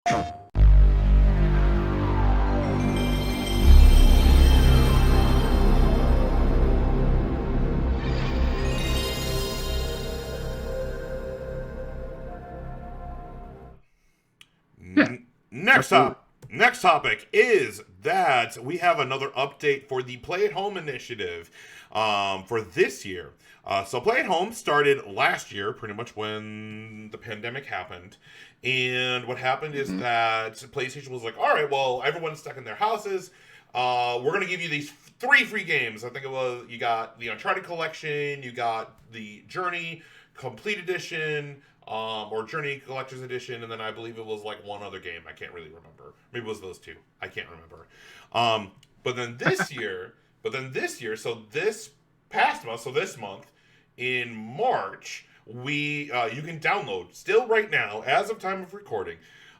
Yeah, Next absolutely. up, next topic is that we have another update for the Play at Home initiative for this year. So Play at Home started last year, pretty much when the pandemic happened. And what happened is Hmm. that PlayStation was like, all right, well, everyone's stuck in their houses. We're going to give you these three free games. I think it was, you got the Uncharted collection, you got the Journey Complete Edition, or Journey Collector's Edition, and then I believe it was like one other game. I can't really remember. Maybe it was those two. I can't remember. Um, but then this year, so this past month, so this month in March, we you can download still right now, as of time of recording.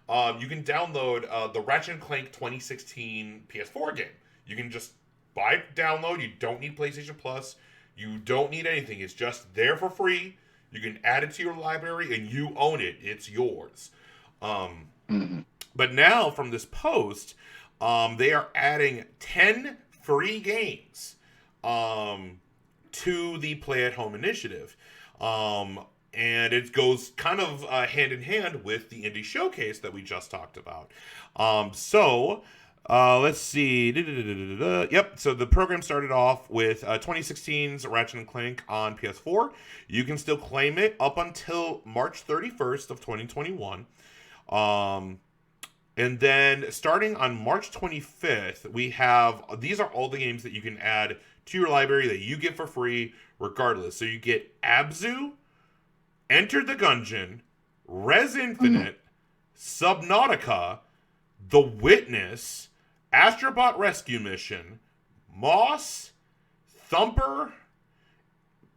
You can download the Ratchet and Clank 2016 PS4 game. You can just buy it, download. You don't need PlayStation Plus. You don't need anything. It's just there for free. You can add it to your library and you own it. It's yours. Um, Hmm. but now, from this post, they are adding 10 free games um, to the Play at Home initiative. And it goes kind of hand in hand with the indie showcase that we just talked about. Let's see. Yep. So the program started off with 2016's Ratchet and Clank on PS4. You can still claim it up until March 31st of 2021. Um, and then starting on March 25th, we have these are all the games that you can add to your library that you get for free regardless. So you get Abzu, Enter the Gungeon, Res Hmm. Infinite, Subnautica, The Witness, Astrobot Rescue Mission, Moss, Thumper,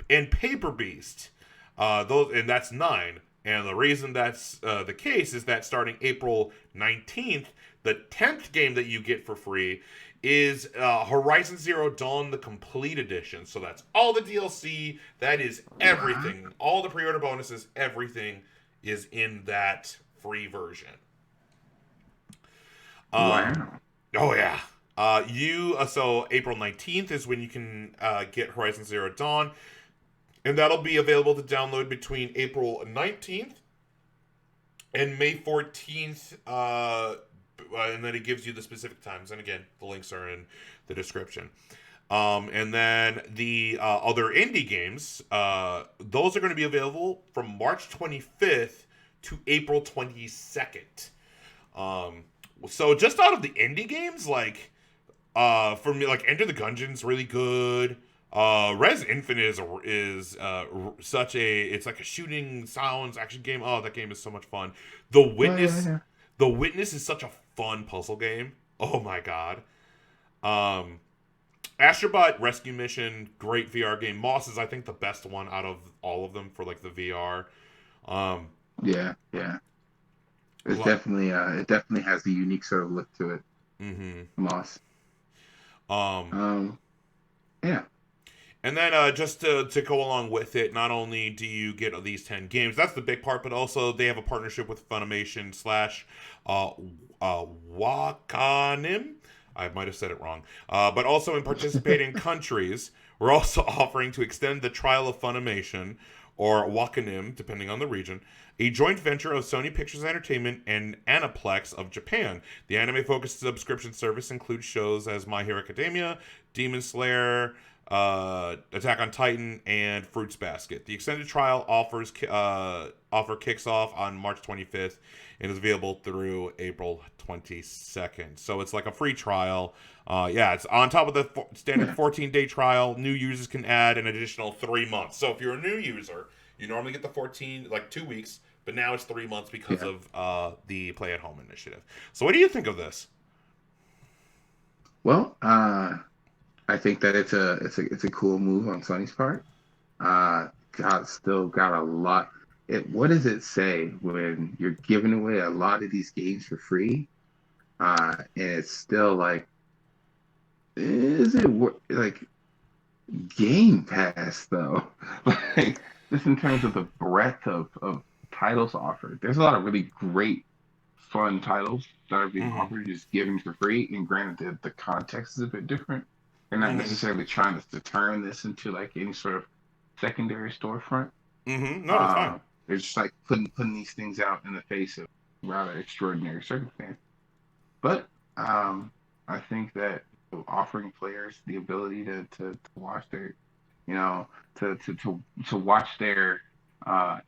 and Paper Beast. Those and that's 9. And the reason that's the case is that starting April 19th, the 10th game that you get for free is Horizon Zero Dawn, the Complete Edition. So that's all the DLC. That is Wow. everything. All the pre-order bonuses, everything is in that free version. Um, Wow. oh yeah. So April 19th is when you can get Horizon Zero Dawn, and that'll be available to download between April 19th and May 14th. And then it gives you the specific times. And again, the links are in the description. And then the other indie games, those are going to be available from March 25th to April 22nd. Um, so just out of the indie games, like for me, like Enter the Gungeon's really good. Res Infinite is such a it's like a shooting sounds action game. Oh, that game is so much fun. The Yeah, yeah, Witness, yeah. The Witness is such a fun puzzle game. Oh my god. Um, Astrobot Rescue Mission, great VR game. Moss is I think the best one out of all of them for like the VR. Um, Yeah, yeah. It's lo- definitely it definitely has a unique sort of look to it, mm-hmm. Moss. Um, Um, yeah. And then just to go along with it, not only do you get these 10 games, that's the big part, but also they have a partnership with Funimation slash uh, Wakanim. I might have said it wrong. But also in participating countries, we're also offering to extend the trial of Funimation, or Wakanim, depending on the region, a joint venture of Sony Pictures Entertainment and Aniplex of Japan. The anime-focused subscription service includes shows as My Hero Academia, Demon Slayer, Attack on Titan, and Fruits Basket. The extended trial offer kicks off on March 25th and is available through April 22nd. So it's like a free trial. Yeah, it's on top of the standard Yeah. 14-day trial. New users can add an additional 3 months. So if you're a new user, you normally get the 14 like 2 weeks, but now it's 3 months because Yeah. of the Play at Home initiative. So what do you think of this? Well, I think that it's a cool move on Sony's part. God, still got a lot. What does it say when you're giving away a lot of these games for free? And it's still like, is it like Game Pass though? Like just in terms of the breadth of titles offered, there's a lot of really great fun titles that are being Mm-hmm. offered, just given for free. And granted, the context is a bit different. They're not Mm-hmm. necessarily trying to turn this into like any sort of secondary storefront. Mm-hmm. No, it's fine. Uh, they're just like putting these things out in the face of rather extraordinary circumstances. But I think that offering players the ability to watch their, you know, to watch their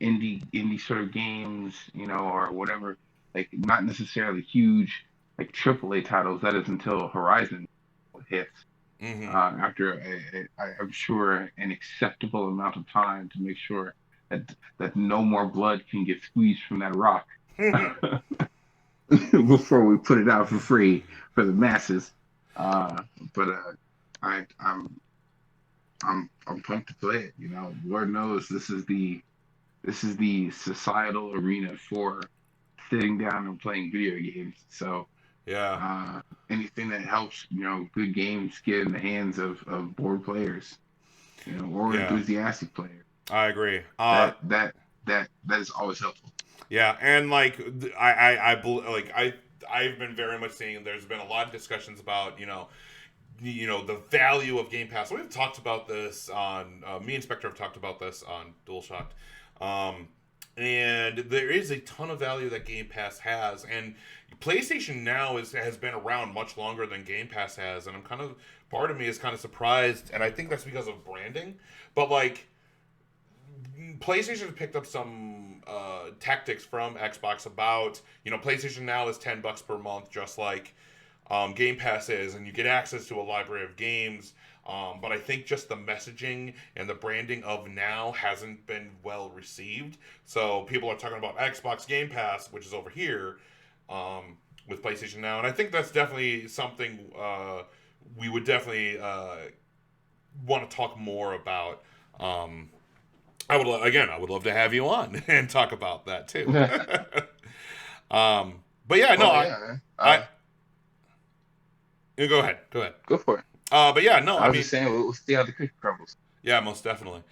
indie sort of games, or whatever, like not necessarily huge like AAA titles. That is until Horizon hits. Mm-hmm. After I'm sure an acceptable amount of time to make sure that no more blood can get squeezed from that rock before we put it out for free for the masses. Uh, but I I'm pumped to play it. Lord knows this is the societal arena for sitting down and playing video games. So Yeah. uh, anything that helps good games get in the hands of bored players, or Yeah. enthusiastic players. I agree. That is always helpful. Yeah, and like I've been very much seeing there's been a lot of discussions about the value of Game Pass. We've talked about this on me and Spectre have talked about this on Dualshock'd. Um, and there is a ton of value that Game Pass has, and PlayStation Now has been around much longer than Game Pass has, and I'm kind of part of me is kind of surprised, and I think that's because of branding. But like PlayStation has picked up some tactics from Xbox about PlayStation Now is $10 per month, just like Game Pass is, and you get access to a library of games. But I think just the messaging and the branding of Now hasn't been well received. So people are talking about Xbox Game Pass, which is over here with PlayStation Now, and I think that's definitely something we would definitely want to talk more about. I would love to have you on and talk about that too. But yeah, no, Well, yeah, man. go ahead, go ahead. Go for it. But yeah, no, I I was mean, just saying, we'll see how the cookie crumbles. yeah, most definitely.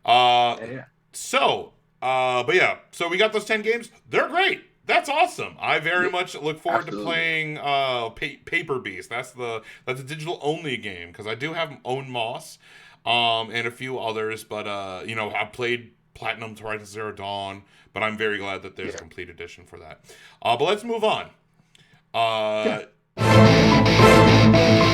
Uh, Yeah, yeah. so, but yeah, so we got those 10 games. They're great. That's awesome. I very Yeah, much look forward to absolutely. playing Paper Beast. That's a digital only game because I do have Own Moss, and a few others. But I've played Platinum Horizon Zero Dawn. But I'm very glad that there's a Yeah, complete edition for that. But let's move on. yeah. Uh,